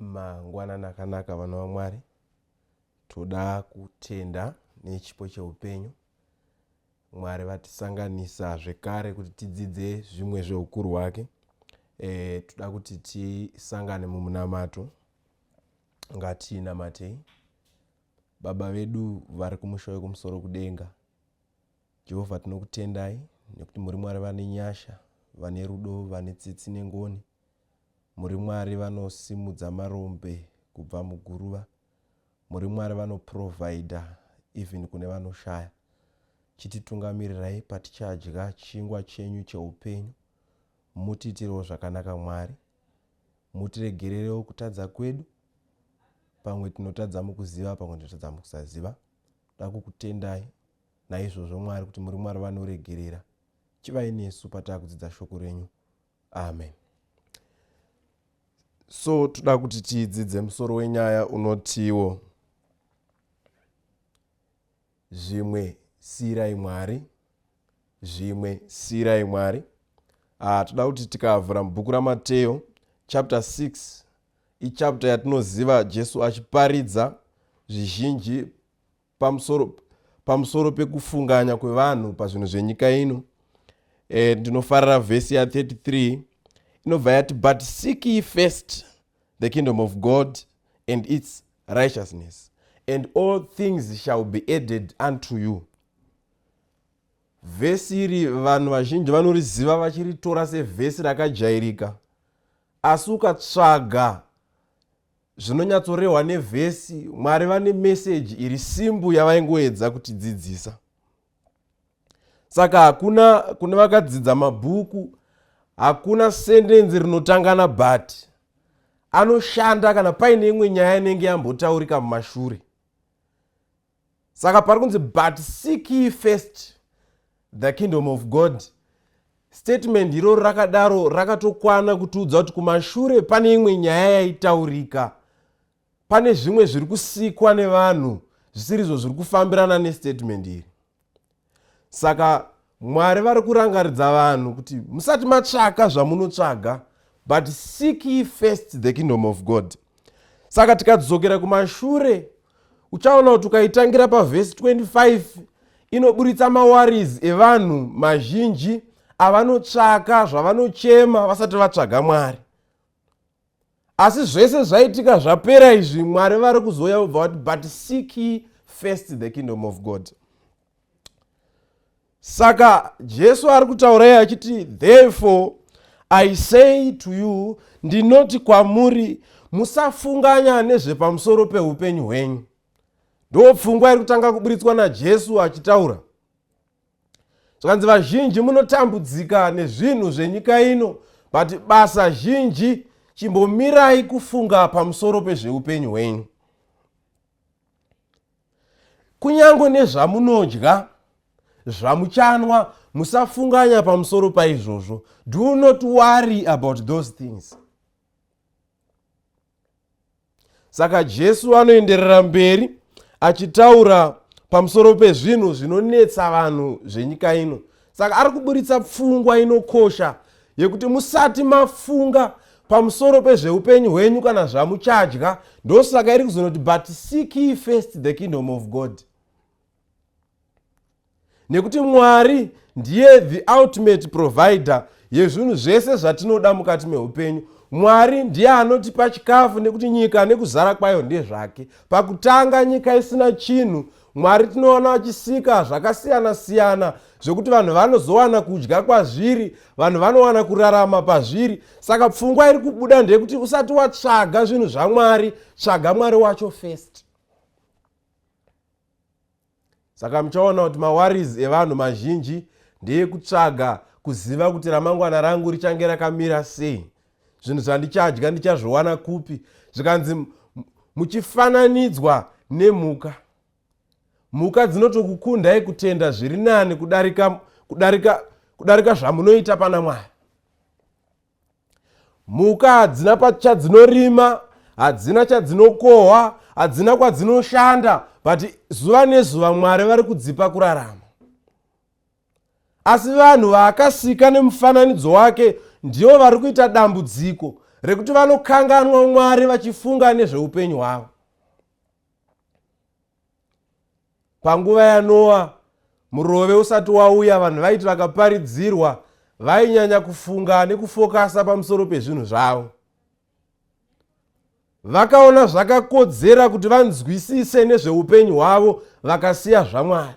Mangwanani akanaka vana vaMwari, toda kutenda nechipo cheupenyu. Mwari vatisanganisa zvekare kuti tidzidze zvimwe zveukuru hwake. Toda kuti tisangane mumunamato. Ngatinamatei. Baba vedu vari kumusha wekumusoro kudenga, Jehovha tinokutendai nekuti muri Mwari vane nyasha, vane rudo, vane tsitsi nengoni. Muri Mwari vanosimudza marombe kubva muguruva. Muri Mwari vanoprovida even kune vanoshaya. Chititungamirirai patichadya chingwa chenyu cheupenyu. Mutiitirewo zvakanaka Mwari. Mutiregererewo kutadza kwedu. Pamwe tinotadza mukuziva, pamwe tinotadza mukusaziva. Toda kukutendai naizvozvo Mwari kuti muri Mwari vanoregerera. Chivai nesu pataakudzidza shoko renyu. Amen. So toda kuti tidzidze musoro wenyaya unotiwo zvimwe siyirai Mwari, zvimwe siyirai Mwari. Toda kuti tikavhura mubhuku raMateo chapter 6, ichapter yatinoziva Jesu achiparidza zvizhinji pamusoro pekufunganya kwevanhu pazvinhu zvenyika ino. Ndinofarira vhesi ya 33 inobva yati, but seek ye first the kingdom of God and its righteousness, and all things shall be added unto you. Vhesi iri vanhu vazhinji vanoriziva vachiritora sevhesi rakajairika, asi ukatsvaga zvinonyatsorehwa nevhesi, Mwari vane meseji iri simbu yavaingoedza kutidzidzisa. Saka hakuna kune vakadzidza mabhuku, hakuna sentenzi rinotangana but. Anoshanda kana paine imwe nyaya inenge yambotaurika mumashure. Saka pari kunzi but seek ye first the kingdom of God. Statement iro rakadaro rakatokwana kutiudza kuti kumashure pane imwe nyaya yaitaurika. Pane zvimwe zviri kusikwa nevanhu zvisirizvo zviri kufambirana nestatement iri. Saka Mwari vari kurangaridza vanhu kuti musati matsvaka zvamunotsvaga, but seek ye first the kingdom of God. Saka tikadzokera kumashure, uchaona kuti ukaitangira pavhesi 25 inoburitsa mawarizi evanhu mazhinji avanotsvaka zvavanochema vasati vatsvaga Mwari. Asi zvese zvaitika zvapera izvi, Mwari vari kuzoya kubva kuti but seek ye first the kingdom of God. Saka Jesu ari kutaurai achiti, therefore I say to you, ndinoti kwamuri, musafunganya nezvepamusoro peupenyu hwenyu. Ndopfungwa iri kutanga kuburitswa naJesu achitaura. Zvakanzi vazhinji munotambudzika nezvinhu zvenyika ino, but basa zhinji chimbomirai kufunga pamusoro pezveupenyu hwenyu. Kunyangwe nezvamunodya, zvamuchanwa, musafunganya pamusoro paizvozvo. Do not worry about those things. Saka Jesu anoenderera mberi achitaura pamusoro pezvinhu zvinonetsa vanhu zvenyika ino. Saka ari kuburitsa pfungwa inokosha yekuti musati mafunga pamusoro pezveupenyu hwenyu kana zvamuchadya. Ndosaka iri kuzonoti but seek ye first the kingdom of God. Nekuti Mwari ndiye the ultimate provider yezvinhu zvese zvatinoda mukati meupenyu. Mwari ndiye anotipa chikafu, nekuti nyika nekuzara kwayo ndezvake. Pakutanga nyika isina chinhu, Mwari tinoona achisika zvakasiyana siyana zvokuti vanhu vanozowana kudya kwazviri, vanhu vanowana kurarama pazviri. Saka pfungwa iri kubuda ndeyekuti usati watsvaga zvinhu zvaMwari, tsvaga Mwari wacho first. Saka muchaona kuti mawarizi evanhu mazhinji ndeye kutsvaga kuziva kuti ramangwana rangu richange rakamira sei, zvinhu zvandichadya ndichazviwana kupi. Zvikanzi muchifananidzwa nemhuka. Mhuka dzinotokukundai kutenda zviri nani kudarika zvamunoita pana Mwari. Mhuka hadzina chadzinorima, hadzina chadzinokohwa, hadzina kwadzinoshanda, but zuva nezuva Mwari vari kudzipa kurarama. Asi vanhu vaakasika nemufananidzo wake ndivo vari kuita dambudziko. rekuti vanokanganwa Mwari vachifunga nezveupenyu hwavo. Panguva yaNoa, murove usati wauya, vanhu vaiti vakaparidzirwa vainyanya kufunga nekufokasa pamusoro pezvinhu zvavo. Vakaona zvakakodzera kuti vanzwisise nezveupenyu hwavo vakasiya zvaMwari.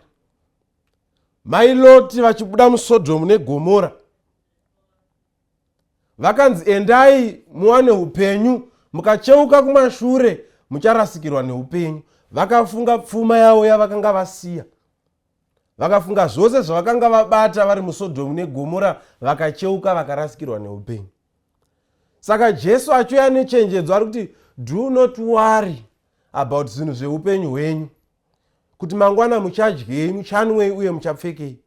Mai Loti vachibuda muSodhomu neGomora, vakanzi endai muwane upenyu, mukacheuka kumashure mucharasikirwa neupenyu. Vakafunga pfuma yavo yavakanga vasiya. Vakafunga zvose zvavakanga vabata vari muSodhomu neGomora, vakacheuka vakarasikirwa neupenyu. Saka Jesu achiuya nechenjedzo ari kuti do not worry about zvinhu zveupenyu hwenyu, kuti mangwana muchadyei, muchanwei uye muchapfekei.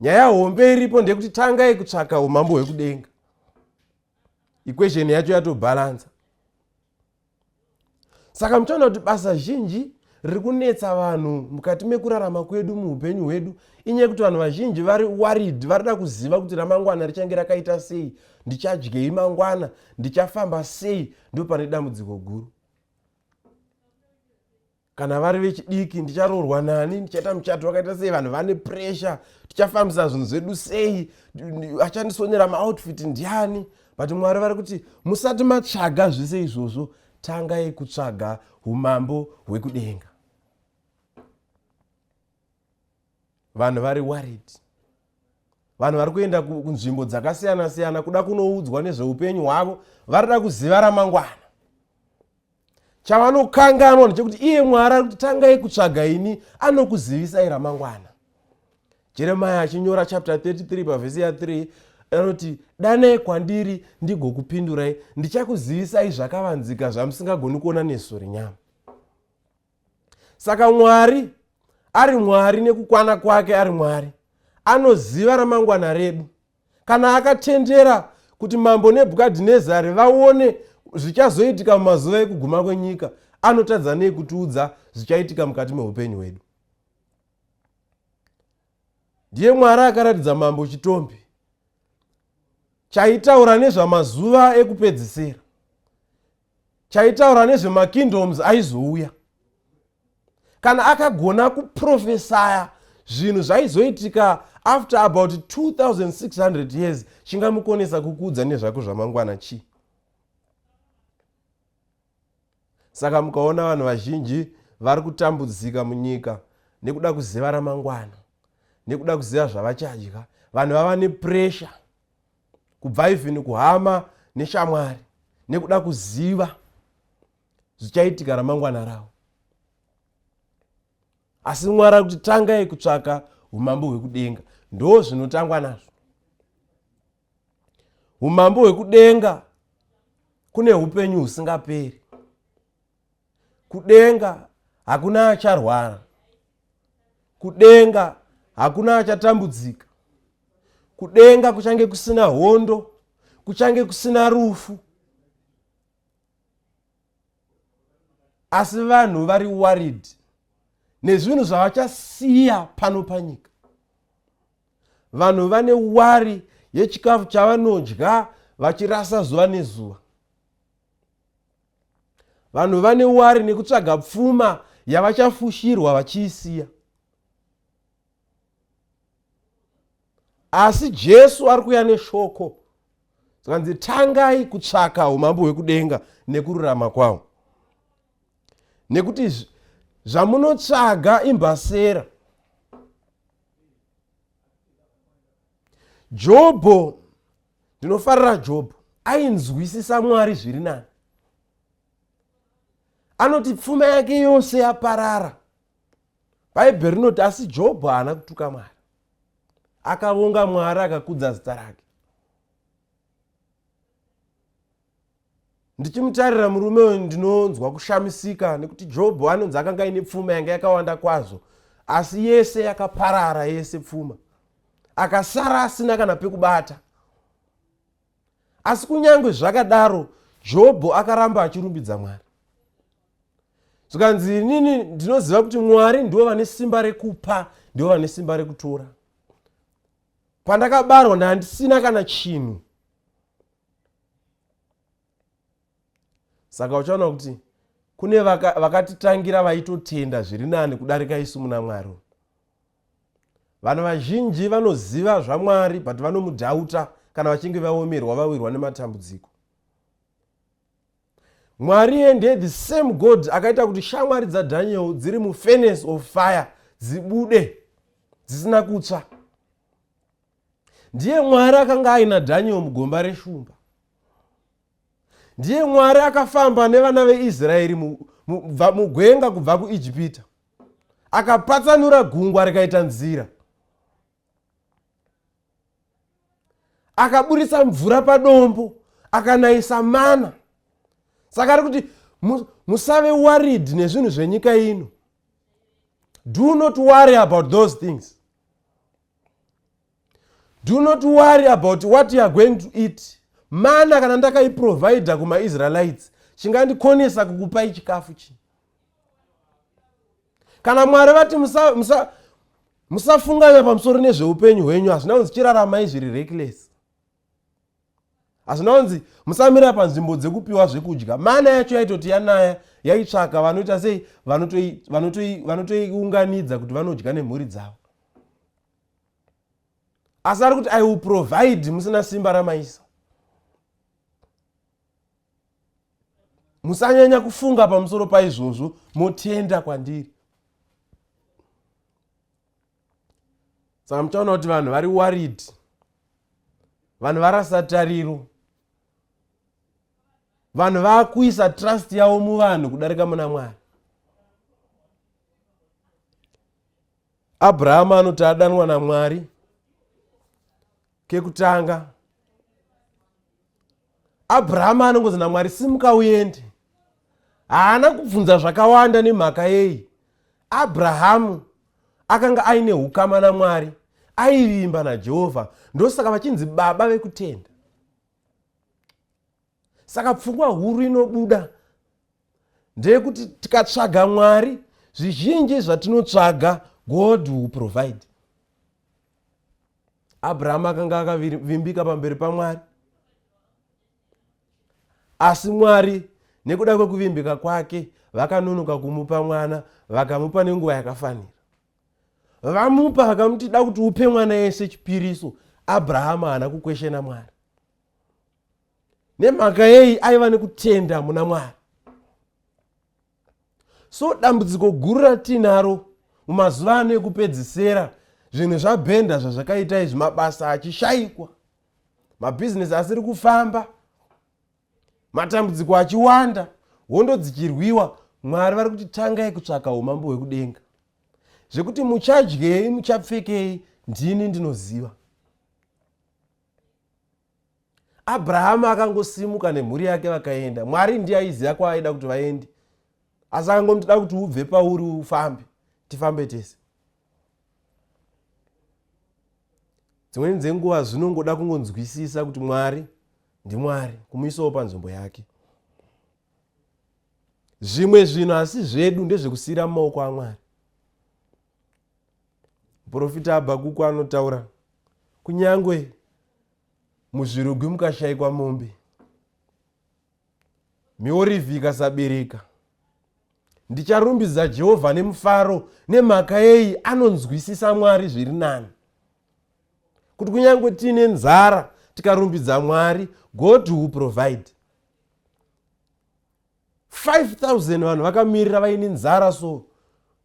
Nyaya hombe iripo ndekuti tangai kutsvaka umambo hwekudenga. Equation yacho yatobhalansa. Saka muchaona kuti basa zhinji riri kunetsa vanhu mukati mekurarama kwedu muupenyu hwedu inyaya kuti vanhu vazhinji vari worried, varida kuziva kuti ramangwana richange rakaita sei, ndichadyei mangwana, ndichafamba sei. Ndipo pane dambudziko guru. Kana vari vechidiki, ndicharoorwa nani, ndichaita muchato wakaita sei, vanhu vane pressure, tichafambisa zvinhu zvedu sei, achandisonera maoutfit ndiani. But Mwari vari kuti musati matsvaga zvese izvozvo, tangai kutsvaga umambo hwekudenga. Vanhu vari worried. Vanhu vari kuenda kunzvimbo dzakasiyana siyana kuda kunoudzwa nezveupenyu hwavo, varida kuziva ramangwana. Chavanokanganwa ndechekuti iye Mwari ari kuti tangai kutsvaga ini, anokuzivisai ramangwana. Jeremiah achinyora chapter 33 pavhesi ya 3 anoti danai kwandiri ndigokupindurai, ndichakuzivisai zvakavanzika zvamusingagoni kuona neso renyama. Saka Mwari ari Mwari nekukwana kwake ari Mwari, anoziva ramangwana redu. Kana akatendera kuti mambo Nebhukadhinezari vaone zvichazoitika mumazuva ekuguma kwenyika, anotadza nei kutiudza zvichaitika mukati meupenyu hwedu. Ndiye Mwari akaratidza mambo chitombi chaitaura nezvamazuva ekupedzisira, chaitaura nezvemakingdoms aizouya. Kana akagona kuprofesaya zvinhu zvaizoitika after about 2600 years, chingamukonesa kukuudza nezvako zvamangwana chi? Saka mukaona vanhu vazhinji vari kutambudzika munyika nekuda kuziva ramangwana, nekuda kuziva zvavachadya. Vanhu vava nepressure kubva even kuhama neshamwari nekuda kuziva zvichaitika ramangwana ravo. Asi Mwari ari kuti tangai kutsvaka umambo hwekudenga. Ndo zvinotangwa nazvo. Umambo hwekudenga kune upenyu husingaperi. Kudenga hakuna acharwara. Kudenga hakuna achatambudzika. Kudenga kuchange kusina hondo, kuchange kusina rufu. Asi vanhu vari worried nezvinhu zvavachasiya pano panyika. Vanhu vane wari yechikafu chavanodya vachirasa zuva nezuva. Vanhu vane wari nekutsvaga pfuma yavachafushirwa vachiisiya. Asi Jesu ari kuuya neshoko. Saka tangai kutsvaka umambo hwekudenga nekururama kwawo. Nekuti zvamunotsvaga imbasera. Jobho, ndinofarira Jobho, ainzwisisa Mwari zviri nani. Anoti pfuma yake yose yaparara. Bhaibheri rinoti asi Jobho haana kutuka Mwari. Akavonga Mwari akakudza zita rake. Ndichimutarira murume uyu ndinonzwa kushamisika nekuti Jobho anonzi akanga ine pfuma yanga yakawanda kwazvo, asi yese yakaparara, yese pfuma. Akasara asina kana pekubata. Asi kunyange zvakadaro, Jobho akaramba achirumbidza Mwari. Zvikanzi inini ndinoziva kuti Mwari ndivo vane simba rekupa, ndivo vane simba rekutora. Pandakabarwa handisina kana chinhu. Saka uchaona kuti kune vakatitangira vaitotenda zviri nani kudarika isu muna Mwari. Vanhu vazhinji vanoziva zvaMwari but vanomudhauta kana vachinge vaomerwa vawirwa nematambudziko. Mwari ndiye the same God akaita kuti shamwari dzaDaniel dziri mufurnace of fire dzibude dzisina kutsva. Ndiye Mwari akanga aina Daniel mugomba reshumba. Ndiye Mwari akafamba nevana veIsraeri mugwenga kubva kuIjipita, akapatsanura gungwa rikaita nzira, akaburitsa mvura padombo, akanayisa mana. Saka ari kuti musave worried nezvinhu zvenyika ino. Do not worry about those things. Do not worry about what you are going to eat. Mana kana ndakaiprovidha kumaIsraelites chingandikonesa kukupai chikafu chi. Kana Mwari vati musafunganya pamusoro nezveupenyu hwenyu, hazvina kunzi chiraramai zviri reckless. Hazvina kunzi musamira panzvimbo dzekupiwa zvekudya. Mana yacho yaitoti yanaya yaitsvaka vanoita sei vanotoiunganidza kuti vanodya nemhuri dzavo. Asi ari kuti I will provide musina simba ramaisa. Musanyanya kufunga pamusoro paizvozvo, motenda kwandiri. Saka muchaona kuti vanhu vari worried. Vanhu varasa tariro. Vanhu vakuisa trust yavo muvanhu kudarika muna Mwari. Abraham anoti adanwa naMwari kekutanga. Abraham anongozi naMwari simuka uende. Haana kubvunza zvakawanda nemhaka yei. Abrahamu akanga aine hukama naMwari, aivimba naJehovha, ndosaka vachinzi baba vekutenda. Saka pfungwa huru inobuda ndeyekuti tikatsvaga Mwari, zvizhinji zvatinotsvaga God will provide. Abraham akanga akavimbika pamberi paMwari, asi Mwari nekuda kwekuvimbika kwake vakanonoka kumupa mwana, vakamupa nenguva yakafanira. Vamupa vakamuti da kuti upe mwana yese chipiriso. Abraham haana kukweshena Mwari. Nemhaka yei aiva nekutenda muna Mwari. So dambudziko guru ratinaro mumazuva ano ekupedzisira, zvinhu zvabhenda zvazvakaita izvi, mabasa achishayikwa, mabhizinesi asiri kufamba, matambudziko achiwanda, hondo dzichirwiwa. Mwari vari kuti tangai kutsvaka umambo hwekudenga, zvekuti muchadyei muchapfekei ndini ndinoziva. Abrahamu akangosimuka nemhuri yake vakaenda. Mwari ndiye aiziva kwaaida kuti vaende, asi akangomti da kuti ubve pauri ufambe, tifambe tese. Dzimweni dzenguva zvinongoda kungonzwisisa kuti Mwari ndiMwari, kumuisawo panzvimbo yake. Zvimwe zvinhu asi zvedu ndezvekusiyira mumaoko aMwari. Muprofita Habhakuku anotaura, kunyangwe muzvirugwi mukashayikwa mombe, miorivhi ikasabereka, ndicharumbidza Jehovha nemufaro. Nemhaka yei anonzwisisa Mwari zviri nani. Kuti kunyangwe tine nzara tikarumbidza Mwari, God will provide. 5,000 vanhu vakamirira vaine nzara, so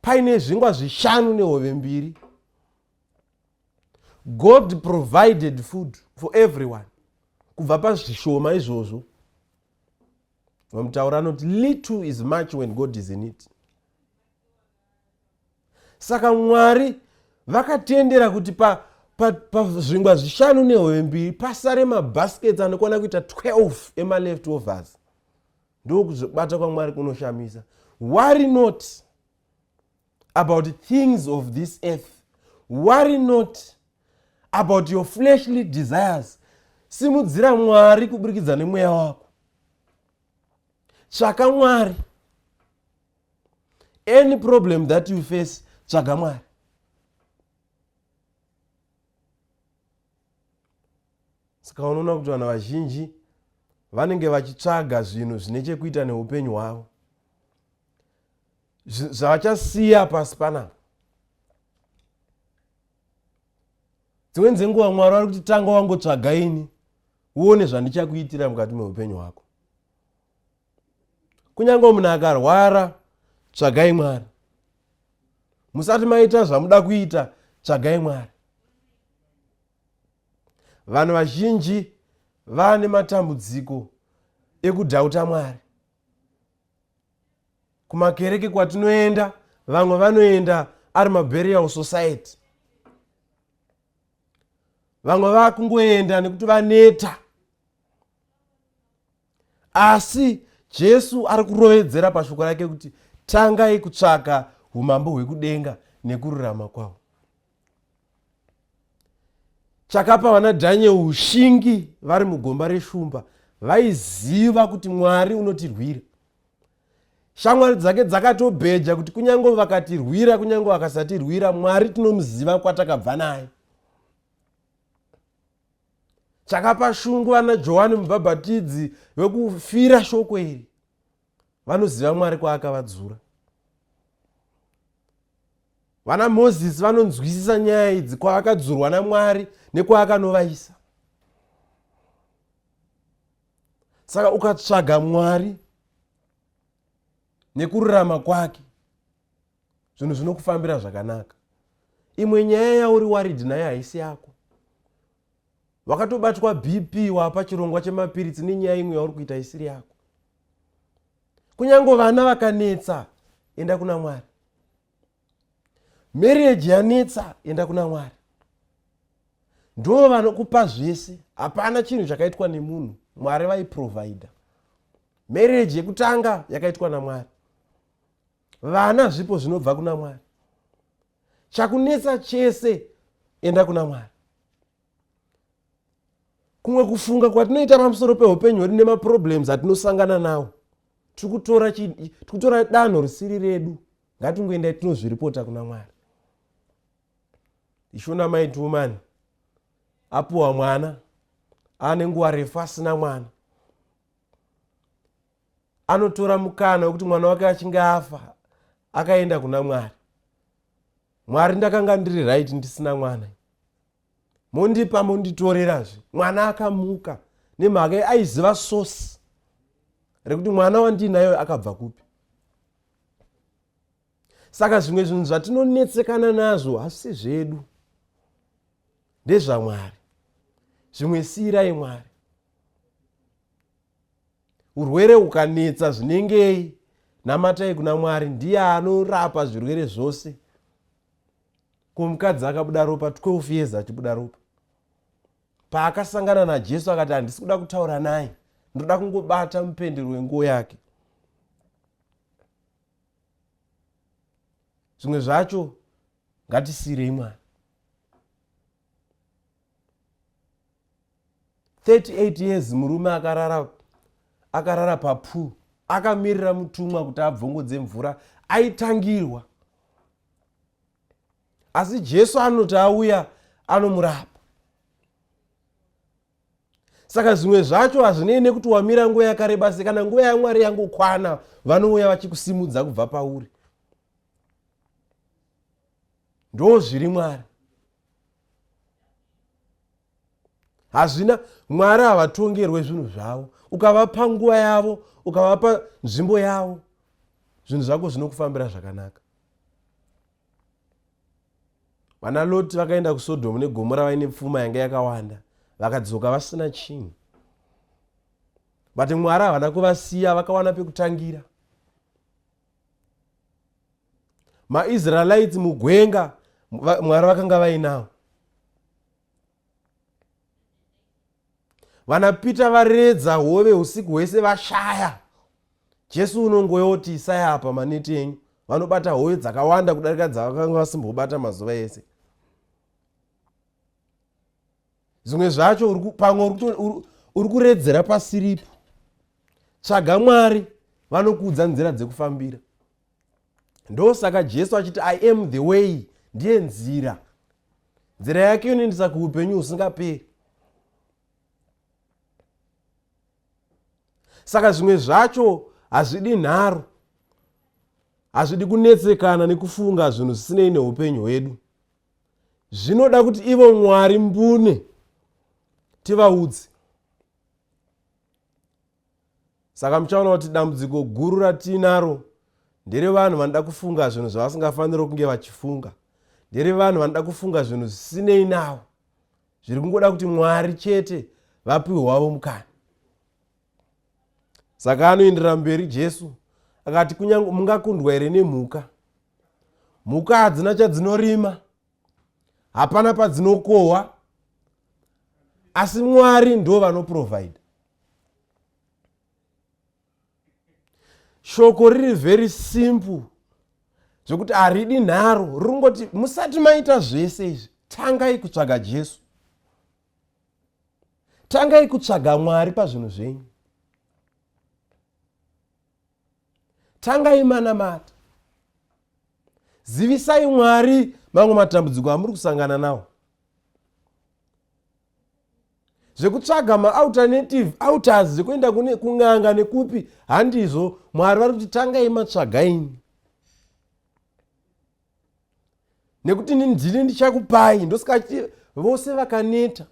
paine zvingwa 5 nehove 2. God provided food for everyone. Kubva pazvishoma izvozvo, vamutaura anoti little is much when God is in it. Saka Mwari vakatendera kuti pazvingwa 5 nehove 2 pasare mabaskets anokwana kuita 12 ema-leftovers. Ndokuzvibata kwaMwari kunoshamisa. Worry not about things of this earth. Worry not about your fleshly desires. Simudzira Mwari kuburikidza nemweya wako. Tsvaka Mwari. Any problem that you face, tsvaga Mwari. Saka unoona kuti vanhu vazhinji vanenge vachitsvaga zvinhu zvine chekuita neupenyu hwavo, zvavachasiya pasi panapa. Dzimweni dzenguva Mwari vari kuti tanga wangotsvaga ini uone zvandichakuitira mukati meupenyu hwako. Kunyange munhu akarwara, tsvagai Mwari. Musati maita zvamuda kuita, tsvagai Mwari. Vanhu vazhinji vane matambudziko ekudhauta Mwari. Kumakereke kwatinoenda, vamwe vanoenda ari maburial society. Vamwe vakungoenda nekuti vaneta. Asi Jesu ari kurovedzera pashoko rake kuti tangai kutsvaka umambo hwekudenga nekururama kwawo. Chakapa vana Dhaniel ushingi vari mugomba reshumba, vaiziva kuti Mwari unotirwira. Shamwari dzake dzakatobheja kuti kunyange vakatirwira, kunyange vakasatirwira, Mwari tinomuziva kwatakabva naye. Chakapa shungu vana Johani Mubhabhatidzi vekufira shoko iri, vanoziva Mwari kwaakavadzura. Vana Mozisi vanonzwisisa nyaya idzi, kwaakadzurwa naMwari nekwaakanovaisa. Saka ukatsvaga Mwari nekururama kwake, zvinhu zvinokufambira zvakanaka. Imwe nyaya yauri waridhi nayo haisi yako. Wakatobatwa BP wapa chirongwa chemapiritsi nenyaya imwe yauri kuita isiri yako. Kunyange vana vakanetsa, enda kuna Mwari. Marriage yanetsa, enda kuna Mwari. Ndo vanokupa zvese, hapana chinhu chakaitwa nemunhu, Mwari vaiprovaida. Marriage yekutanga yakaitwa naMwari. Vana zvipo zvinobva kuna Mwari. Chakunetsa chese, enda kuna Mwari. Kumwe kufunga kwatinoita pamusoro peupenyu hwedu nemaproblems atinosangana nawo, tikutora danho risiri redu, ngatingoenda tinozviripota kuna Mwari. Ishona mighty woman apuwa mwana, ane nguva refu asina mwana, anotora mukana wekuti mwana wake achinge afa akaenda kuna Mwari. Mwari, ndakanga ndiri right ndisina mwana, mondipa monditorerazve. Mwana akamuka nemhaka aiziva source rekuti mwana wandinayo akabva kupi. Saka zvimwe zvinhu zvatinonetsekana nazvo hasi zvedu, ndezvaMwari. Zvimwe sirai Mwari. Urwere ukanetsa zvinengei, namatai kuna Mwari, ndiye anorapa zvirwere zvose. Kumukadzi akabuda ropa 12 years achibuda ropa. Paakasangana naJesu akati handisi kuda kutaura naye, ndoda kungobata mupendero wenguo yake. Zvimwe zvacho ngatisirei Mwari. 38 years murume akarara papool, akamirira mutumwa kuti abvongodze mvura, aitangirwa. Asi Jesu anoti auya anomurapa. Saka zvimwe zvacho hazvinei nekuti wamira nguva yakareba sei, kana nguva yaMwari yangokwana, vanouya vachikusimudza kubva pauri. Ndo zviri Mwari. Hazvina, Mwari havatongerwe zvinhu zvavo. Ukavapa nguva yavo, ukavapa nzvimbo yavo, zvinhu zvako zvinokufambira zvakanaka. Vana Loti vakaenda kuSodhomu neGomora vaine pfuma yanga yakawanda, vakadzoka vasina chinhu. Bati Mwari havana kuvasiya, vakawana pekutangira. MaIsraelites mugwenga, Mwari vakanga vainawo. Vanapita varedza hove usiku hwese vashaya. Jesu unongoyoti isaya apa maneti enyu, vanobata hove dzakawanda kudarika dzavakanga vasimbobata mazuva ese. Zvimwe zvacho pamwe uri kuredzera pasiripo. Tsvaga Mwari, vanokuudza nzira dzekufambira. Ndosaka Jesu achiti I am the way, ndiye nzira. Nzira yake inoendesa kuupenyu husingaperi. Saka zvimwe zvacho hazvidi nharo, hazvidi kunetsekana nekufunga zvinhu zvisinei neupenyu hwedu. Zvinoda kuti ivo Mwari mbune tivaudze. Saka muchaona kuti dambudziko guru ratinaro ndere vanhu vanoda kufunga zvinhu zvavasingafaniri kunge vachifunga. Ndere vanhu vanoda kufunga zvinhu zvisinei navo, zviri kungoda kuti Mwari chete vapiwe wavo mukana. Saka anoenderera mberi Jesu akati kunyange mungakundwa here nemhuka. Mhuka hadzina chadzinorima, hapana padzinokohwa, asi Mwari ndo vanoprovide. Shoko riri very simple, zvokuti haridi nharo, ringoti musati maita zvese izvi, tangai kutsvaga Jesu. Tangai kutsvaga Mwari pazvinhu zvenyu. Tangai manamata. Zivisai Mwari mamwe matambudziko amuri kusangana nawo. Zvekutsvaga ma-alternative outers zvekuenda kung'anga nekupi handizvo. Mwari vari kuti tangai matsvagaini. Nekuti ndini ndichakupai, ndosikati vose vakaneta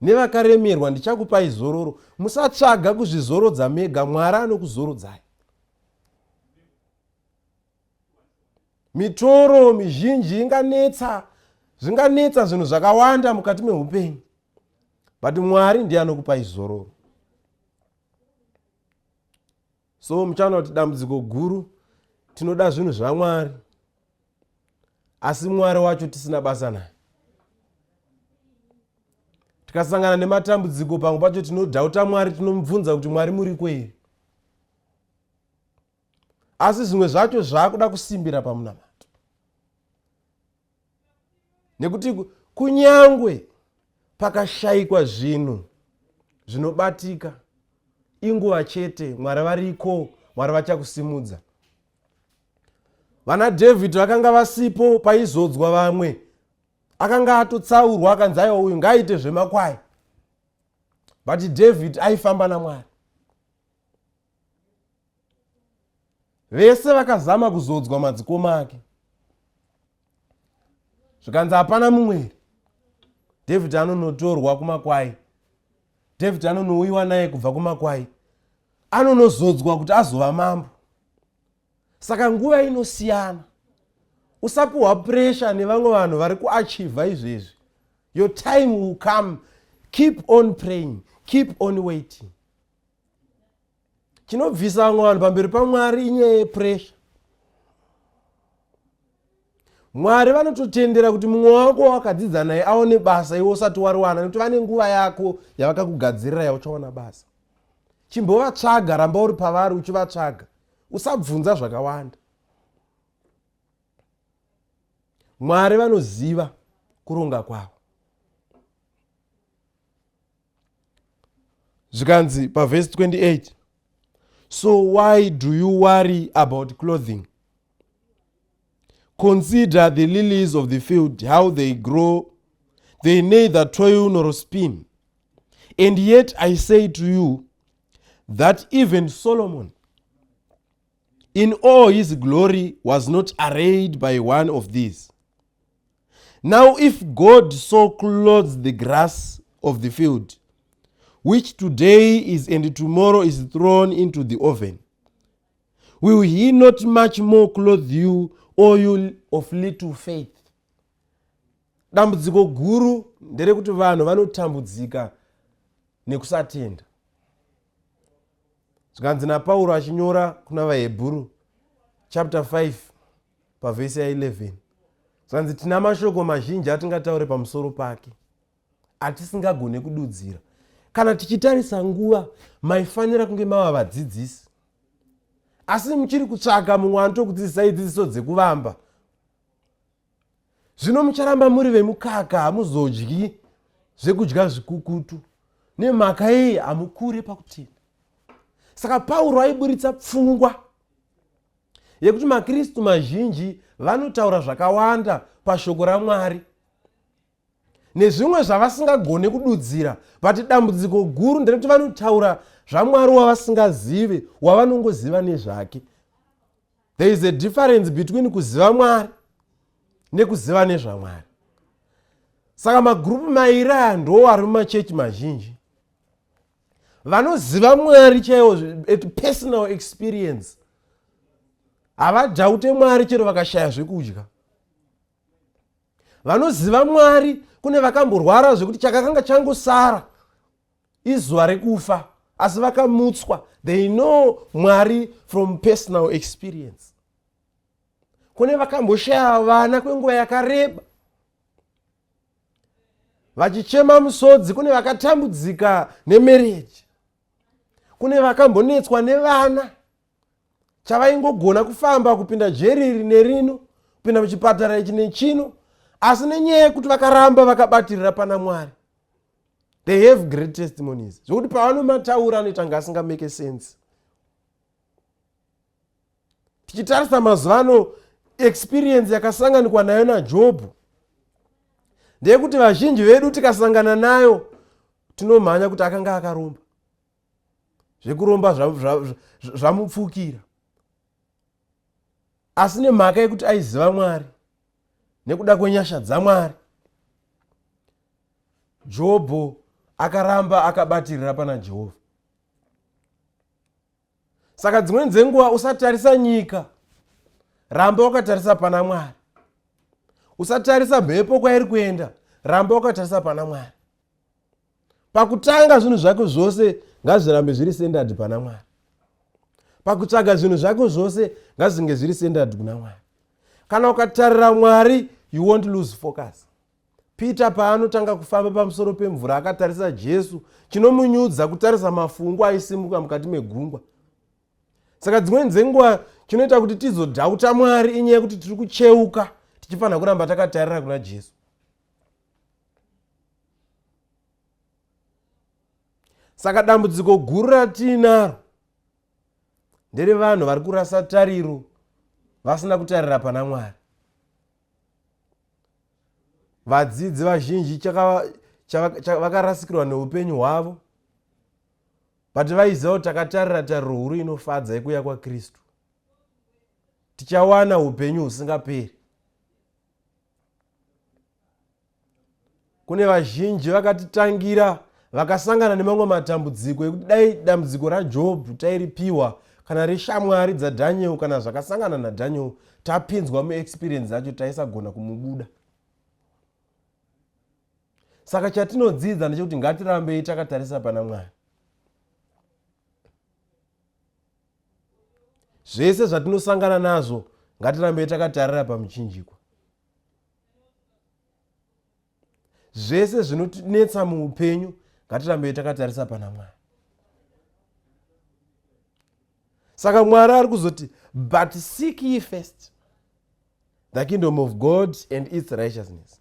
nevakaremerwa ndichakupai zororo. Musatsvaga kuzvizorodza mega, Mwari anokuzorodzai. Mitoro mizhinji zvinganetsa zvinhu zvakawanda mukati meupenyu, but Mwari ndiye anokupai zororo. So muchaona kuti dambudziko guru, tinoda zvinhu zvaMwari, asi Mwari wacho tisina basa naye. Tikasangana nematambudziko pamwe pacho tinodhauta Mwari, tinomubvunza kuti Mwari muriko here? Asi zvimwe zvacho zvakuda kusimbira pamunamato. Nekuti kunyangwe pakashayikwa zvinhu zvinobatika, inguva chete, Mwari variko, Mwari vachakusimudza. Vana David vakanga vasipo paizodzwa vamwe, akanga atotsaurwa akanzi aiwa uyu ngaaite zvemakwai, but David aifamba naMwari. Vese vakazama kuzodzwa madzikoma ake, zvikanzi hapana mumwe. David anonotorwa kumakwai, David anonouyiwa naye kubva kumakwai, anonozodzwa kuti azova mambo. Saka nguva inosiyana. Usapuhwa pressure nevamwe vanhu vari kuachievha izvezvi. Your time will come. Keep on praying, keep on waiting. Chinobvisa vamwe vanhu pamberi paMwari inyaya yepressure. Mwari vanototendera kuti mumwe wako wakadzidza naye aone basa iwe usati wariwana, nekuti vane nguva yako yavakakugadzirira yauchaona basa. Chimbovatsvaga, ramba uri pavari uchivatsvaga, usabvunza zvakawanda. Mwari vanoziva kuronga kwavo. Zvikanzi paverse 28, so why do you worry about clothing? Consider the lilies of the field, how they grow. They neither toil nor spin. And yet I say to you that even Solomon, in all his glory, was not arrayed by one of these. Now if God so clothes the grass of the field, which today is and tomorrow is thrown into the oven, will he not much more clothe you, O you of little faith? Dambudziko guru nderekuti vanhu vanotambudzika nekusatenda. Zvikanzi naPauro achinyora kuna vaHebheru chapter 5 pavhesi ya 11. Zvikanzi tina mashoko mazhinji atingataure pamusoro pake, atisingagone kududzira. Kana tichitarisa nguva, maifanira kunge mava vadzidzisi. Asi muchiri kutsvaga mumwe anotokudzidzisai dzidziso dzekuvamba. Zvino mucharamba muri vemukaka, hamuzodyi zvekudya zvikukutu. Nemhaka iyi hamukure pakutenda. Saka Pauro aiburitsa pfungwa yekuti maKristu mazhinji vanotaura zvakawanda pashoko raMwari, nezvimwe zvavasingagone kududzira, but dambudziko guru nderekuti vanotaura zvamwari wavasingazive, wavanongoziva nezvake. There is a difference between kuziva Mwari nekuziva nezvamwari. Saka magrupu mairi aya ndo ari mumachechi mazhinji. Vanoziva Mwari chaiwo personal experience. Havadhaute Mwari chero vakashaya zvekudya. Vanoziva Mwari kune vakamborwara zvekuti chakakanga changosara izuva rekufa, asi vakamutswa. They know Mwari from personal experience. Kune vakamboshaya vana kwenguva yakareba, vachichema musodzi. Kune vakatambudzika nemarriage. Kune vakambonetswa nevana, chavaingogona kufamba kupinda jeri iri nerino, kupinda muchipatara ichi nechino, asi nenyaya yekuti vakaramba vakabatirira pana Mwari. They have great testimonies. Zvokuti pavanomataura anoita nga asingamake sense. Tichitarisa mazuva ano experience yakasanganikwa nayo naJobhu, ndeyekuti vazhinji vedu tikasangana nayo tinomhanya kuti akanga akaromba. Zvekuromba zvamupfukira. Asi nemhaka yekuti aiziva Mwari nekuda kwenyasha dzaMwari, Jobhu akaramba akabatirira pana Jehovha. Saka dzimweni dzenguva usatarisa nyika, ramba wakatarisa pana Mwari. Usatarisa mhepo kwairi kuenda, ramba wakatarisa pana Mwari. Pakutanga zvinhu zvako zvose ngazvirambe zviri centered pana Mwari. Pakutsvaga zvinhu zvako zvose ngazvinge zviri centered kuna Mwari. Kana ukatarira Mwari, you won't lose focus. Peter paanotanga kufamba pamusoro pemvura akatarisa Jesu, chinomunyudza kutarisa mafungu aisimuka mukati megungwa. Saka dzimweni dzenguva chinoita kuti tizodhauta Mwari inyaya yekuti tiri kucheuka tichifanira kuramba takatarira kuna Jesu. Saka dambudziko guru ratinaro ndere vanhu vari kurasa tariro vasina kutarira pana Mwari. Vadzidzi vazhinji vakarasikirwa neupenyu hwavo, but vaiziva kuti takatarira tariro huru inofadza yekuuya kwaKristu, tichawana upenyu husingaperi. Kune vazhinji vakatitangira vakasangana nemamwe matambudziko ekuti dai dambudziko raJobhu tairipiwa kana reshamwari dzaDhaniel kana zvakasangana naDhaniel, tapinzwa muexperience yacho taisagona kumubuda. Saka chatinodzidza ndechekuti ngatirambei takatarisa pana Mwari. Zvese zvatinosangana nazvo ngatirambei takatarira pamuchinjikwa. Zvese zvinotinetsa muupenyu ngatirambei takatarisa pana Mwari. Saka Mwari ari kuzoti, but seek ye first the kingdom of God and its righteousness,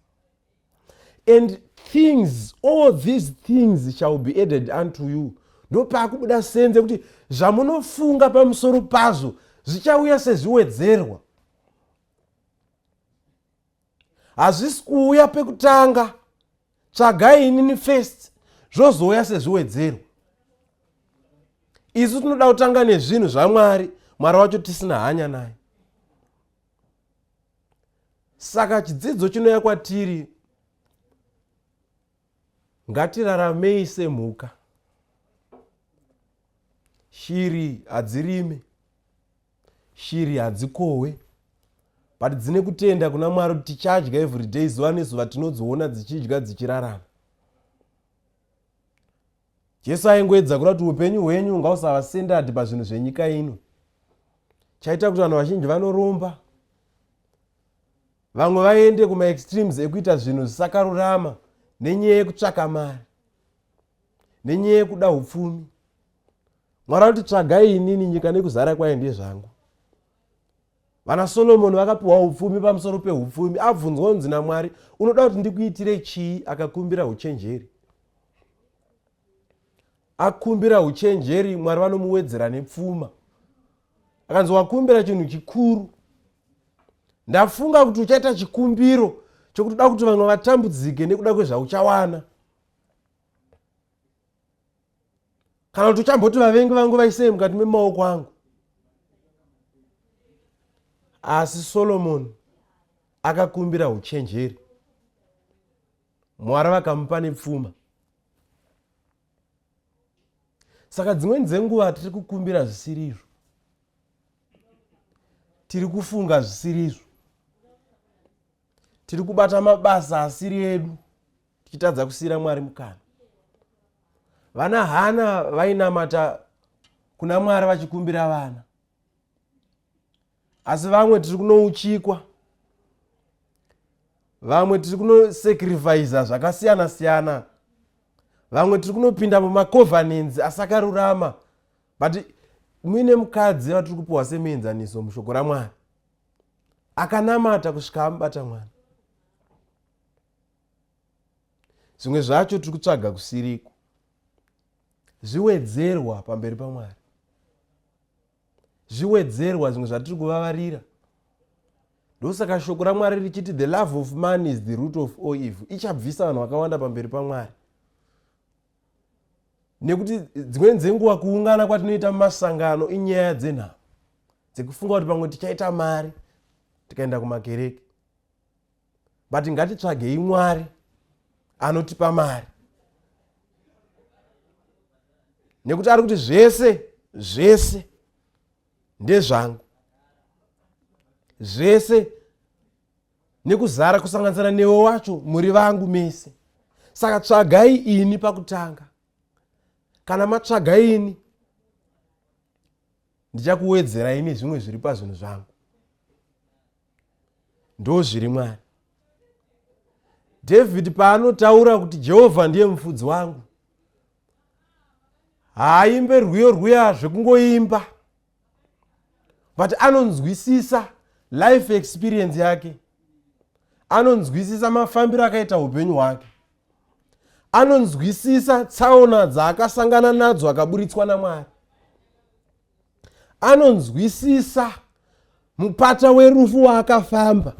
and things, all these things shall be added unto you. Ndo pakubuda senze kuti zvamunofunga pamusoro pazvo zvichauya sezviwedzerwa. Hazvisi kuuya pekutanga, tsvagai inini first, zvozouya sezviwedzerwa. Isu tinoda kutanga nezvinhu zvaMwari, Mwari wacho tisina hanya naye. Saka chidzidzo chinouya kwatiri, ngatiraramei semhuka. Shiri hadzirime, shiri hadzikohwe, but dzine kutenda kuna Mwari kuti tichadya every day, zuva nezuva tinodziona dzichidya dzichirarama. Jesu aingoedza kurati upenyu hwenyu ngausava centered pazvinhu zvenyika ino. Chaita kuti vanhu vazhinji vanoromba, vamwe vaende kuma extremes ekuita zvinhu zvisakarurama nenyaya yekutsvaka mari, nenyaya yekuda upfumi. Mwari kuti tsvagai inini nyika nekuzara kwayo ndezvangu. Vana Solomoni vakapiwa upfumi pamusoro peupfumi. Abvunzwa kunzi naMwari, unoda kuti ndikuitire chii? Akakumbira uchenjeri. Akumbira uchenjeri, Mwari vanomuwedzera nepfuma. Akanzi wakumbira chinhu chikuru, ndafunga kuti uchaita chikumbiro chokuti da kuti vamwe vatambudzike nekuda kwezvauchawana. kana kuti uchamboti vavengi vangu vaisei mukati memaoko angu. Asi Solomon akakumbira uchenjeri, Mwari vakamupa nepfuma. Saka dzimweni dzenguva tiri kukumbira zvisiri izvo, tiri kufunga zvisiri izvo, tiri kubata mabasa asiri edu, tichitadza kusiyira Mwari mukana. Vana Hana vainamata kuna Mwari vachikumbira vana, asi vamwe tiri kunouchikwa, vamwe tiri kunosacrifice zvakasiyana siyana, vamwe tiri kunopinda mumacovenants asakarurama. But muine mukadzi vatiri kupiwa semuenzaniso mushoko raMwari, akanamata kusvika amubata mwana. Zvimwe zvacho tiri kutsvaga kusiriko, zviwedzerwa pamberi paMwari, zviwedzerwa zvimwe zvatiri kuvavarira. Ndosaka shoko raMwari richiti the love of man is the root of all evil. Ichabvisa vanhu vakawanda pamberi paMwari. Nekuti dzimweni dzenguva kuungana kwatinoita mumasangano inyaya dzenhamo, dzekufunga kuti pamwe tichaita mari tikaenda kumakereke. But ngatitsvagei Mwari anotipa mari, nekuti ari kuti zvese ndezvangu, zvese nekuzara kusanganisira newe wacho muri vangu mese. Saka tsvagai ini pakutanga. Kana matsvaga ini, ndichakuwedzera ini zvimwe zviri pazvinhu zvangu. Ndo zviri Mwari. David paanotaura kuti Jehovha ndiye mufudzi wangu, haaimbe rwiyo zvekungoimba, but anonzwisisa life experience yake, anonzwisisa mafambiro akaita upenyu hwake, anonzwisisa tsaona dzaakasangana nadzo akaburitswa naMwari, anonzwisisa mupata werufu waakafamba.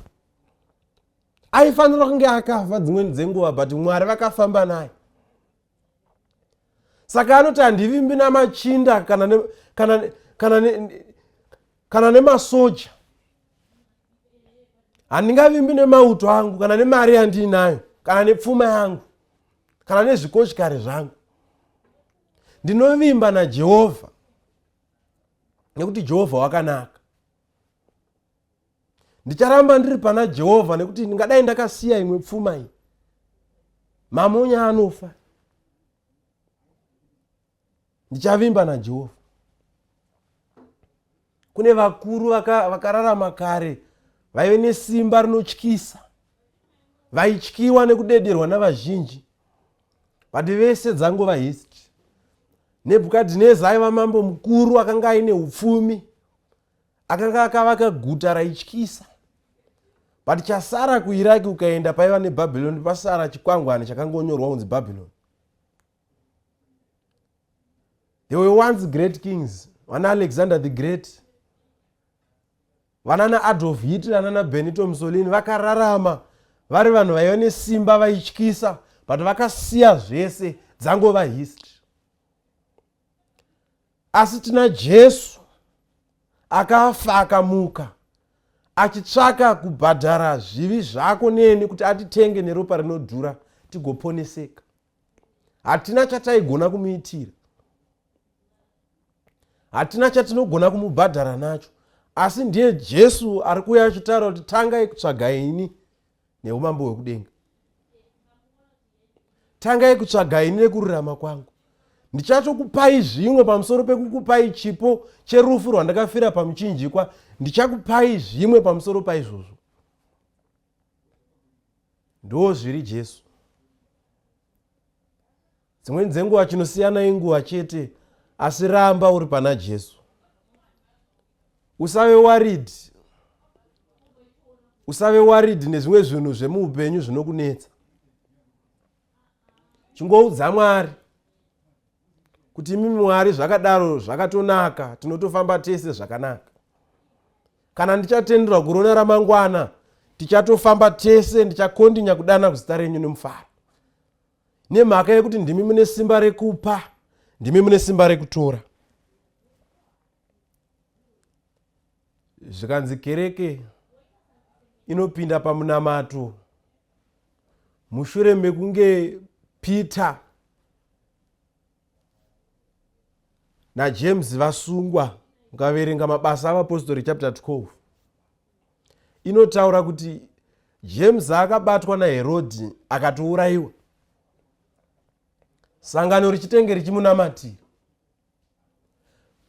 Aifanira kunge akafa dzimweni dzenguva, but Mwari vakafamba naye. Saka anoti handivimbi namachinda kana nemasoja, handingavimbi nemauto angu kana nemari yandiinayo kana nepfuma yangu kana nezvikoshikari zvangu. Ndinovimba naJehovha, nekuti Jehovha wakanaka. Ndicharamba ndiri pana Jehovha, nekuti ndingadai ndakasiya imwe pfuma iyi, mamonya anofa. Ndichavimba naJehovha. Kune vakuru vakararama kare vaive nesimba rinotyisa, vaityiwa nekudederwa navazhinji, but vese dzangova history. Nebhukadhineza aiva mambo mukuru akanga aine upfumi, akanga akavaka guta raityisa, but chasara kuIraki ukaenda paiva neBhabhironi pasara chikwangwani chakangonyorwa kunzi Babylon. There were once great kings, vana Alexander the Great, vana Adolf Hitler nana Benito Mussolini vakararama vari vanhu vaiva nesimba vaityisa, but vakasiya zvese dzangova history. Asi tina Jesu akafa akamuka, achitsvaka kubhadhara zvivi zvako neni kuti atitenge neropa rinodhura tigoponeseka. Hatina chataigona kumuitira, hatina chatinogona kumubhadhara nacho, asi ndiye Jesu ari kuuya achitaura kuti tangai kutsvaga ini neumambo hwekudenga. Tangai kutsvaga ini nekururama kwangu. Ndichatokupai zvimwe pamusoro pekukupai chipo cherufu rwandakafira pamuchinjikwa, ndichakupai zvimwe pamusoro paizvozvo. Ndo zviri Jesu. Dzimweni dzenguva chinosiyana inguva chete, asi ramba uri pana Jesu. Usave worried nezvimwe zvinhu zvemuupenyu zvinokunetsa. Chingoudza Mwari kuti mimi Mwari zvakadaro zvakatonaka, tinotofamba tese zvakanaka. Kana ndichatendera kurona ramangwana, tichatofamba tese, ndichakondinya kudana kuzita renyu nemufaro. Nemhaka yekuti ndimi mune simba rekupa, ndimi mune simba rekutora. Zvikanzi kereke inopinda pamunamato mushure mekunge Peter naJames vasungwa. Mukaverenga Mabasa avapostori chapter 12 inotaura kuti James akabatwa naHerodhi akatourayiwa, sangano richitenge richimunamatira.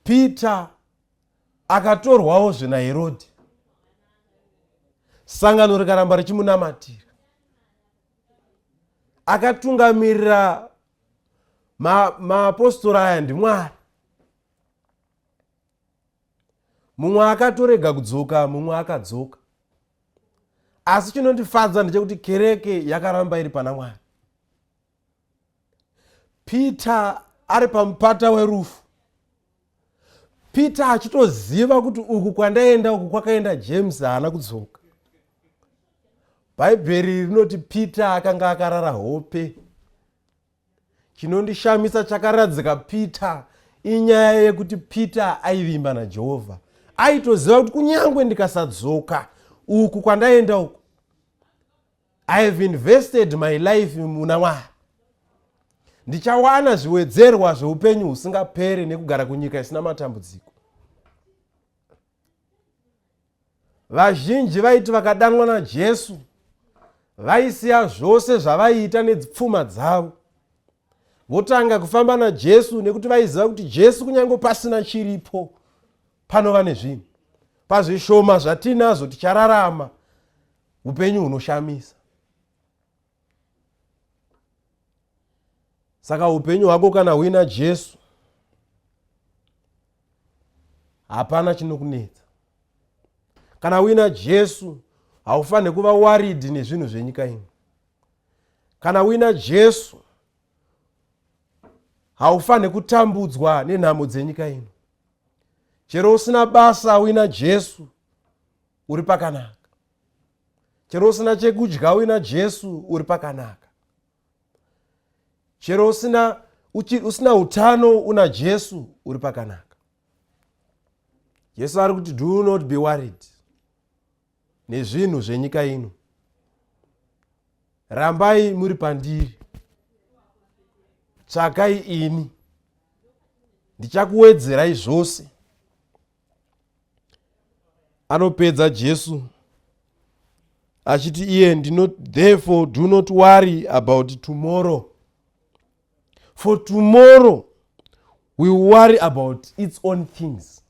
Peter akatorwawo naHerodhi, sangano rikaramba richimunamatira. Akatungamirira maapostoli aya ndiMwari. Mumwe akatorega kudzoka, mumwe akadzoka. Asi chinondifadza ndechekuti kereke yakaramba iri pana Mwari. Peter ari pamupata werufu, Peter achitoziva kuti uku kwandaenda uku kwakaenda James haana kudzoka. Bhaibheri rinoti Peter akanga akarara hope. Chinondishamisa chakaradzika Peter inyaya yekuti Peter aivimba naJehovha. Aitoziva kuti kunyangwe ndikasadzoka uku kwandaenda uku, I have invested my life muna Mwari. Ndichawana zviwedzerwa zveupenyu husingaperi nekugara kunyika isina matambudziko. Vazhinji vaiti vakadanwa naJesu vaisiya zvose zvavaiita nepfuma dzavo, votanga kufamba naJesu nekuti vaiziva kuti Jesu kunyange pasina chiripo panova nezvinhu. Pazvishoma zvatinazvo tichararama upenyu hunoshamisa. Saka upenyu hwako kana huina Jesu hapana chinokunetsa. Kana uina Jesu haufaniri kuva worried nezvinhu zvenyika ino. Kana uina Jesu haufaniri kutambudzwa nenhamo dzenyika ino. Chero usina basa uina Jesu uri pakanaka. Chero usina chekudya uina Jesu uri pakanaka. Chero usina utano una Jesu uri pakanaka. Jesu ari kuti do not be worried nezvinhu zvenyika ino. Rambai muri pandiri, tsvakai ini, ndichakuwedzerai zvose. Anopedza Jesu achiti iye therefore do not worry about tomorrow, for tomorrow will worry about its own things.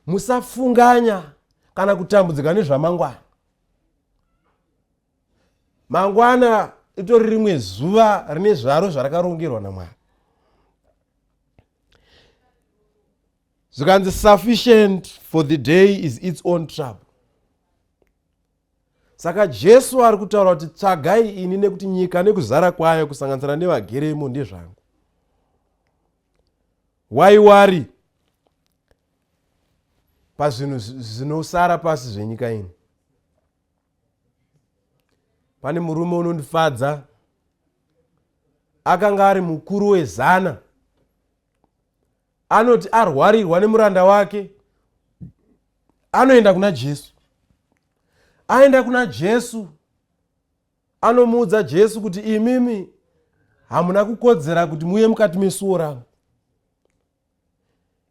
Musafunganya kana kutambudzika nezvamangwana. Mangwana itori rimwe zuva rine zvaro zvarakarongerwa naMwari. Zvikanzi sufficient for the day is its own trouble. Saka Jesu ari kutaura kuti tsvagai ini nekuti nyika nekuzara kwayo kusanganisira nevageremo ndezvangu. Why worry pazvinhu zvinosara pasi zvenyika ino? Pane murume unondifadza akanga ari mukuru wezana. Anoti arwarirwa nemuranda wake anoenda kuna Jesu. Aenda kuna Jesu anomuudza Jesu kuti imimi hamuna kukodzera kuti muye mukati mesuo rangu.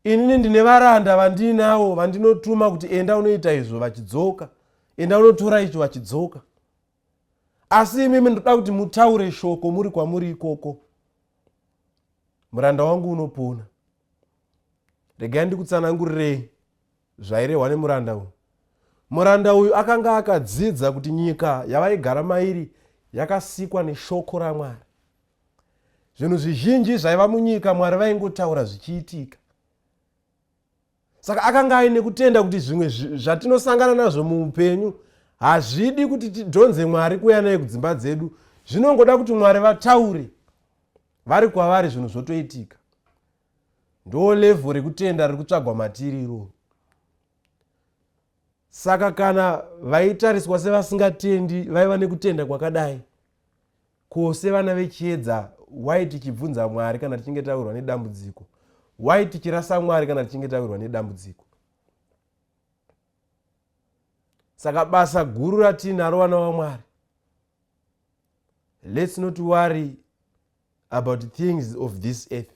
Inini ndine varanda vandinavo vandinotuma kuti enda unoita izvo vachidzoka, enda unotora icho vachidzoka. Asi imimi ndoda kuti mutaure shoko muri kwamuri ikoko. Muranda wangu unopona. Regai ndikutsanangurirei zvairehwa nemuranda uyu. Muranda uyu akanga akadzidza kuti nyika yavaigara mairi yakasikwa neshoko raMwari. Zvinhu zvizhinji zvaiva munyika Mwari vaingotaura zvichiitika. Saka akanga aine kutenda kuti zvimwe zvatinosangana nazvo muupenyu hazvidi kuti tidhonze Mwari kuuya naye kudzimba dzedu. Zvinongoda kuti Mwari vataure vari kwavari zvinhu zvotoitika. Ndo level rekutenda riri kutsvagwa matiri iroro. Saka kana vaitariswa sevasingatendi vaiva nekutenda kwakadai, ko sevana vechiedza why tichibvunza Mwari kana tichinge tawirwa nedambudziko? Why tichirasa Mwari kana tichinge tawirwa nedambudziko? Saka basa guru ratinaro vana vaMwari, let's not worry about things of this earth.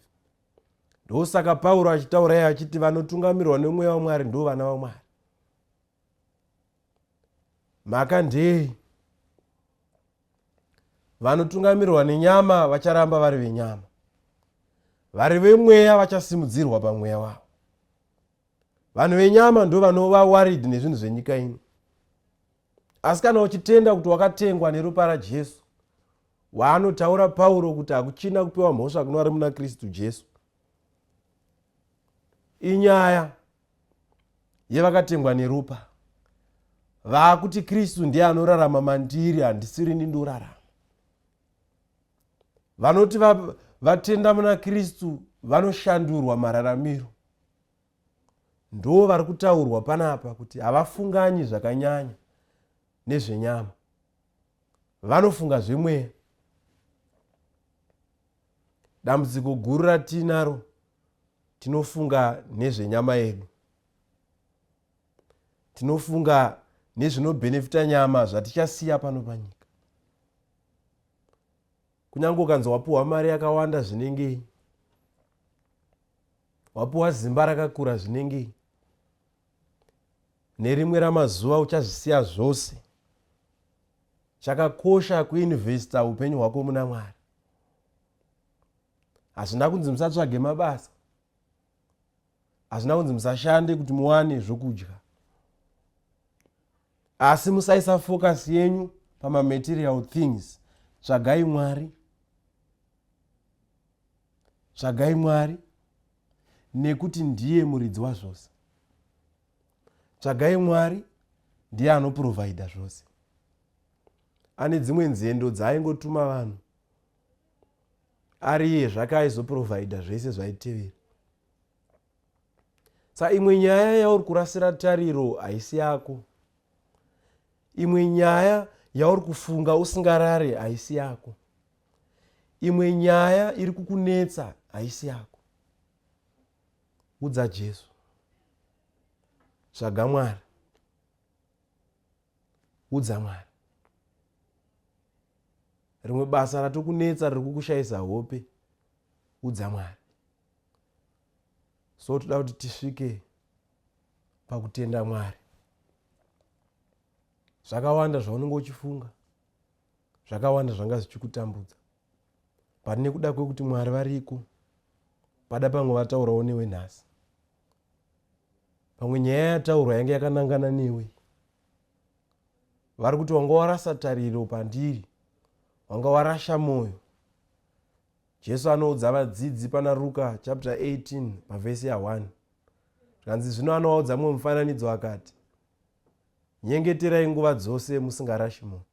Ndosaka Pauro achitaura achiti vanotungamirwa nemweya waMwari ndo vana vaMwari. Mhaka ndei vanotungamirwa nenyama vacharamba vari venyama, vari vemweya vachasimudzirwa pamweya wavo. Vanhu venyama ndo vanova worried nezvinhu zvenyika ino. Asi kana uchitenda kuti wakatengwa neropa raJesu, waanotaura Pauro kuti hakuchina kupiwa mhosva kuno vari muna Kristu Jesu, inyaya yevakatengwa neropa. Vakuti Kristu ndiye anorarama mandiri, handisiri ndindorarama. Vanoti vatenda muna Kristu vanoshandurwa mararamiro, ndo vari kutaurwa panapa kuti havafunganyi zvakanyanya nezvenyama, vanofunga zvemweya. Dambudziko guru ratinaro, tinofunga nezvenyama yedu, tinofunga nezvinobhenefita nyama zvatichasiya pano panyika. Kunyange ukanzi wapuwa mari yakawanda zvinengei, wapuwa zimba rakakura zvinengei, nerimwe ramazuva uchazvisiya zvose. Chakakosha kuinvesta upenyu hwako muna Mwari. Hazvina kunzi musatsvage mabasa, hazvina kunzi musashande kuti muwane zvokudya, asi musaisa focus yenyu pamamaterial things. Tsvagai Mwari, tsvagai Mwari nekuti ndiye muridzi wazvose. Tsvagai Mwari, ndiye anoprovide zvose. Ane dzimwe nzendo dzaaingotuma vanhu, ari iye zvake aizoprovide zvese zvaitevera. Saka imwe nyaya yauri kurasira tariro haisi yako. Imwe nyaya yauri kufunga usingarare haisi yako. Imwe nyaya iri kukunetsa haisi yako. Udza Jesu, tsvaga Mwari, udza Mwari. Rimwe basa ratokunetsa riri kukushayisa hope, udza Mwari. So toda kuti tisvike pakutenda Mwari. Zvakawanda zvaunenge uchifunga, zvakawanda zvanga zvichikutambudza, pane kuda kwekuti Mwari variko, pada pamwe vataurawo newe nhasi. Pamwe nyaya yataurwa yange yakanangana newe, vari kuti wanga warasa tariro pandiri, wanga warasha mwoyo. Jesu anoudza vadzidzi pana Luka chapter 18 pavhesi ya1. Zvanzi zvino anovaudza mumwe mufananidzo akati, nyengeterai nguva dzose musingarashi mwoyo.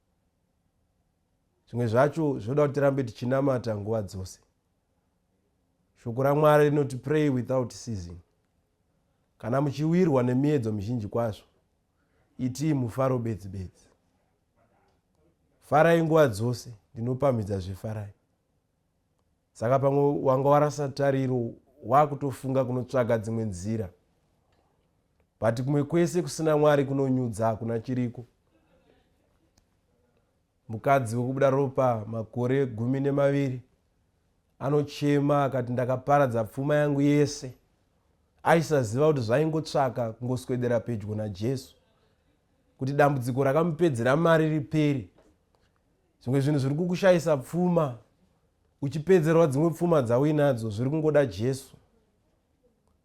Zvimwe zvacho zvoda kuti tirambe tichinamata nguva dzose. Shoko raMwari rinoti pray without ceasing. Kana muchiwirwa nemiedzo mizhinji kwazvo, itii mufaro bedzi bedzi. Farai nguva dzose, ndinopamhidza zvefarai. Saka pamwe wanga warasa tariro, wakutofunga kunotsvaga dzimwe nzira. But kumwe kwese kusina Mwari kunonyudza, hakuna chiriko. Mukadzi wekubuda ropa makore 12 anochema akati ndakaparadza pfuma yangu yese, aisaziva kuti zvaingotsvaka kungoswedera pedyo naJesu, kuti dambudziko rakamupedzera mari ripere. Zvimwe zvinhu zviri kukushayisa pfuma, uchipedzerwa dzimwe pfuma dzauinadzo, zviri kungoda Jesu.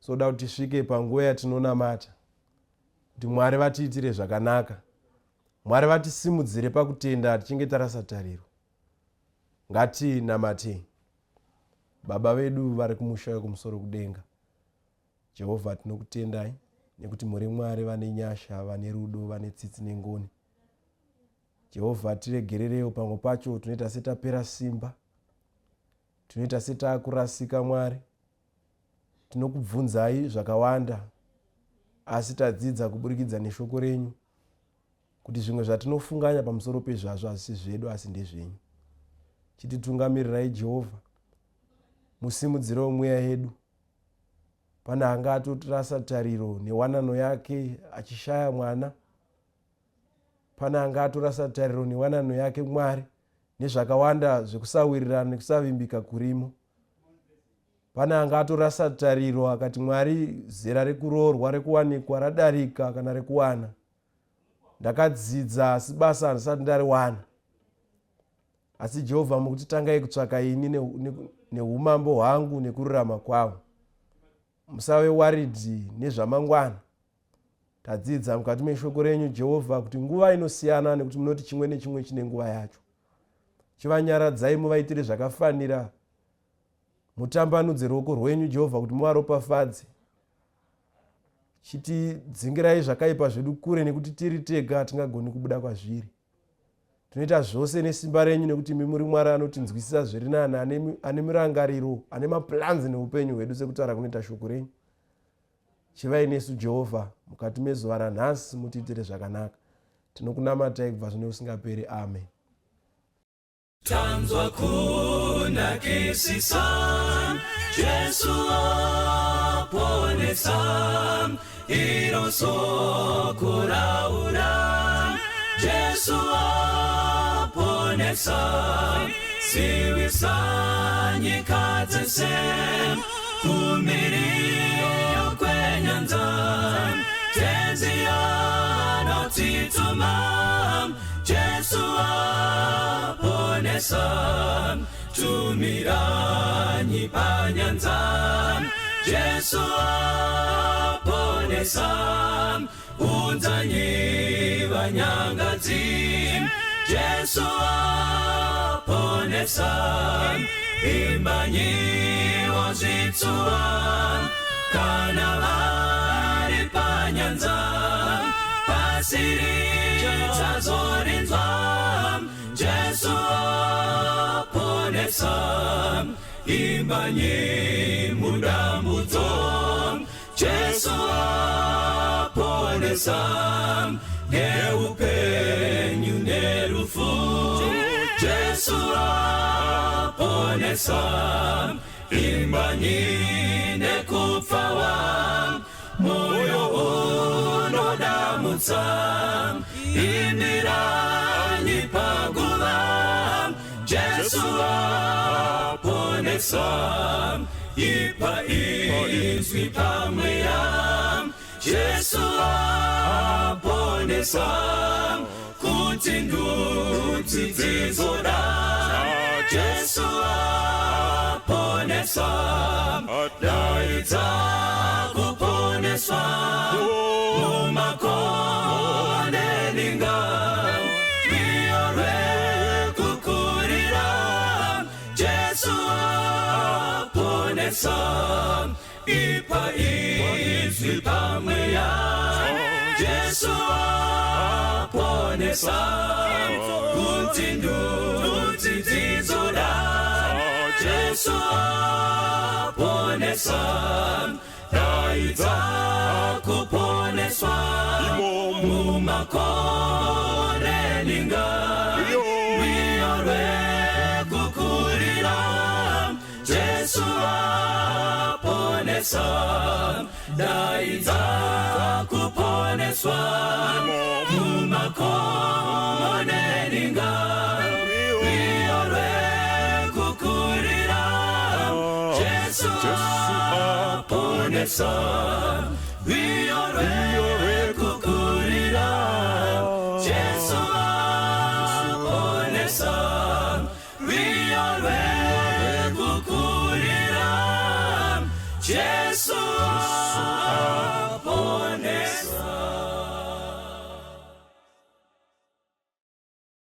Soda kuti tisvike panguva yatinonamata, kuti Mwari vatiitire zvakanaka, Mwari vatisimudzire pakutenda tichinge tarasa tariro. Ngatinamatei. Baba vedu vari kumusha wekumusoro kudenga, Jehovha tinokutendai nekuti muri Mwari vane nyasha, vane rudo, vane tsitsi nengoni. Jehovha tiregererewo pamwe pacho tunoita setapera simba, tunoita setakurasika Mwari. Tinokubvunzai zvakawanda, asi tadzidza kuburikidza neshoko renyu kuti zvimwe zvatinofunganya pamusoro pezvazvo hazisi zvedu asi ndezvenyu. chititungamirai Jehovha, musimudzire mweya yedu. Pana anga atotirasa tariro newanano yake achishaya mwana. Pana anga atorasa tariro newanano yake Mwari nezvakawanda zvekusawirirana nekusavimbika kurimo. Pana anga atorasa tariro akati Mwari zera rekuroorwa rekuwanikwa radarika kana rekuwana. Ndakadzidza asi basa handisati ndariwana. Asi Jehovha mukuti tangai kutsvaka ini neumambo hwangu nekururama kwavo. Musave waridhi nezvamangwana. Tadzidza mukati meshoko renyu Jehovha kuti nguva inosiyana nekuti munoti chimwe nechimwe chine nguva yacho. Chivanyaradzai muvaitire zvakafanira. Mutambanudze ruoko rwenyu Jehovha kuti muvaropafadze. Chitidzingirai zvakaipa zvedu kure nekuti tiri tega hatingagoni kubuda kwazviri. Tunoita zvose nesimba renyu nekuti imi muri Mwari anotinzwisisa zviri nani, ane mirangariro, ane maplans neupenyu hwedu sekutaura kunoita shoko renyu. Chivai nesu Jehovha mukati mezuva ranhasi, mutiitire zvakanaka. Tinokunamatai kubva zvino usingaperi. Amen. Tanzwa kunakisisa, Jesu aponesa, iro soko raura. Jesu aponesa, siwisa nyika dzese, kumiriyo kwenyanza, tenzi anotituma. Jesu aponesa, tumiranyi panyanza. Jesu aponesa, unzanyi vanyangadzi. Jesu aponesa, imbanyi wazvitsuwa, kana vari panyanza, pasiri chazorinzwa. Jesu aponesa, imbanyi mudambudzo. Jesu aponesa, neupenyu nerufu. Jesu aponesa, imbanyi nekupfawa, moyo unodamutsa, imiranyi paguva. Jesu aponesa, ipa izwi pamweya. Jesu aponesa, kuti ndudzi dzizoda. Jesu aponesa, daidza kuponeswa, mumakonde linga, biyo rekukurira. Jesu aponesa, ipa izwi pamweya. Jesu aponesa, kuti ndudzi dzizoda. Jesu aponesa, daidza kuponeswa, mumakore linga, biyo rekukurira. Jesu aponesa, daidza kuponeswa, mumakore linga, biyo rekukurira. Jesu aponesa, biyo rekukurira. Jesu aponesa, biyo rekukurira. Jesu